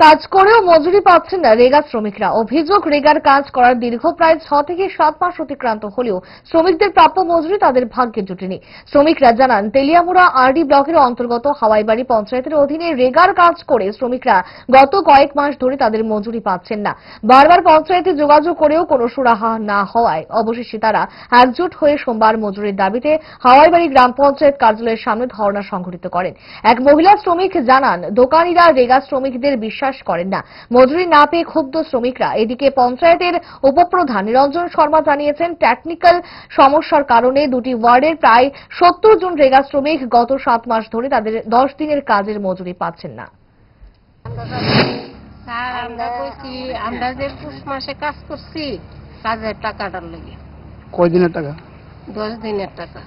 কাজ করেও মজুরি পাচ্ছেন না রেগা শ্রমিকরা। অভিযোগ, রেগার কাজ করার দীর্ঘ প্রায় 6 থেকে 7 মাস অতিক্রান্ত হলেও শ্রমিকদের প্রাপ্য মজুরি তাদের ভাগ্যে জুটেনি। শ্রমিকরা জানান, তেলিয়ামুড়া আরডি ব্লকের অন্তর্গত হাওয়াইবাড়ি পঞ্চায়েতের অধীনে রেগার কাজ করে শ্রমিকরা গত কয়েক মাস ধরে তাদের মজুরি পাচ্ছেন না। বারবার পঞ্চায়েতে যোগাযোগ করেও কোনো সুরাহা না হওয়ায় অবশেষে তারা একজোট হয়ে সোমবার মজুরির দাবিতে হাওয়াইবাড়ি গ্রাম পঞ্চায়েত কার্যালয়ের সামনে ধর্ণা সংঘটিত করেন। এক মহিলা শ্রমিক জানান, দোকানিরা রেগা শ্রমিকদের বিশ্বাস করেন না। মজুরি না পেয়ে ক্ষুব্ধ শ্রমিকরা। এদিকে পঞ্চায়েতের উপপ্রধান নিরঞ্জন শর্মা জানিয়েছেন, টেকনিক্যাল সমস্যার কারণে দুটি ওয়ার্ডের প্রায় 70 জন রেগা শ্রমিক গত 7 মাস ধরে তাদের 10 দিনের কাজের মজুরি পাচ্ছেন না। স্যার, আমরা যে পুষ মাসে কাজ করছি, কাজের টাকাটার লেগে। কয় দিনের টাকা? 10 দিনের টাকা।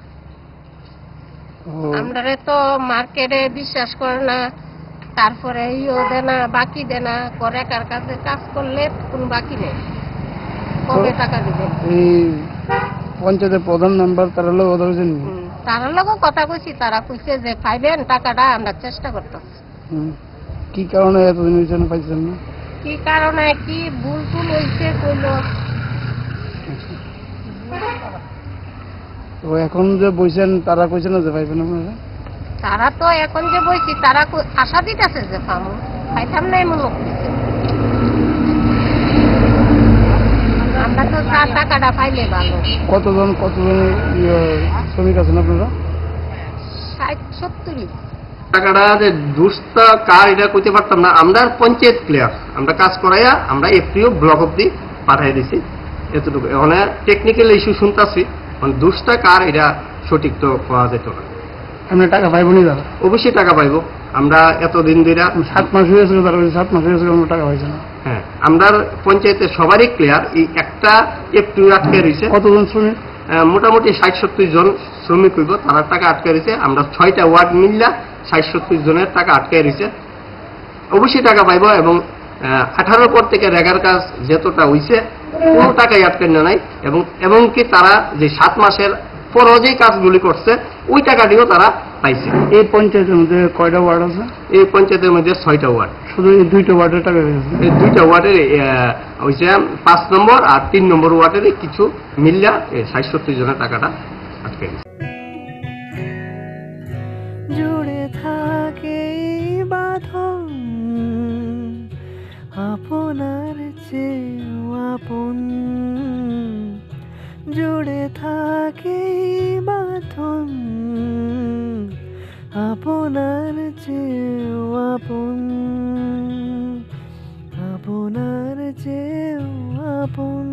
আমরা তো মার্কেটে বিশ্বাস করে না, তারপরে ইও দেনা, বাকি দেনা করে। কার কাছে কাজ করলে কোনো বাকি নেই, কবে টাকা দিবেন? এই পঞ্চায়েতের প্রধান মেম্বার তারা লোক কথা বলছেন, তারা লোক কথা কইছি, তারা কইছে যে পাইবেন টাকাটা, আমরা চেষ্টা করতেছি। কি কারণে এতদিন হয়েছে না পাইছেন না? কি কারণে, কি ভুল টুল হয়েছে কইল। তো এখন যে বইছেন তারা কইছে না যে পাইবেন আপনারা? তারা তো এখন যে বইছি, তারা আশা দিতেছে যে পাবো, পাইতাম না এমন করছে। আমরা তো তার টাকাটা পাইলে ভালো। কতজন শ্রমিক আছেন আপনারা? 60-70। টাকাটা যে দুষ্টা কার এটা কইতে পারতাম না। আমরা পঞ্চায়েত ক্লিয়ার, আমরা কাজ করাইয়া আমরা এপ্রিল ব্লক অব্দি পাঠাই দিছি, এতটুকু। ওখানে টেকনিক্যাল ইস্যু শুনতেছি, দুষ্টা কার এটা সঠিক তো পাওয়া যেত না। আপনি টাকা পাইবনি দাদা? অবশ্যই টাকা পাইবো। আমরা এতদিন ধরে 7 মাস হয়েছে, তারা 7 মাস হয়েছে আমরা টাকা পাইছে না। হ্যাঁ, আমরা পঞ্চায়েতের সবারই ক্লিয়ার। এই একটা এপ্রিল আটকে রয়েছে। কতজন শ্রমিক? মোটামুটি 60-70 জন শ্রমিক হইব, তারা টাকা আটকে রয়েছে। আমরা 6টা ওয়ার্ড মিললা 60-70 জনের টাকা আটকে রয়েছে। অবশ্যই টাকা পাইব। এবং 18 পর থেকে রেগার কাজ যতটা হইছে কোনো টাকাই আটকে নাই। এবং কি তারা যে 7 মাসের পরও যে কাজগুলি করছে ওই টাকাটিও তারা পাইছে। এই পঞ্চায়েতের মধ্যে কয়টা ওয়ার্ড আছে? এই পঞ্চায়েতের মধ্যে 6টা ওয়ার্ড। শুধু এই 2টা ওয়ার্ডের টাকা পেয়েছে? এই 2টা ওয়ার্ডের হয়েছে 5 নম্বর আর 3 নম্বর ওয়ার্ডের কিছু মিল্লা 60-70 জনের টাকাটা আটকে গেছে। জুড়ে থাকে বাঁধন আপনার চেয়েও আপন, জুড়ে থাকে বাঁধন আপনার চেয়েও আপন, আপনার চেয়েও আপন।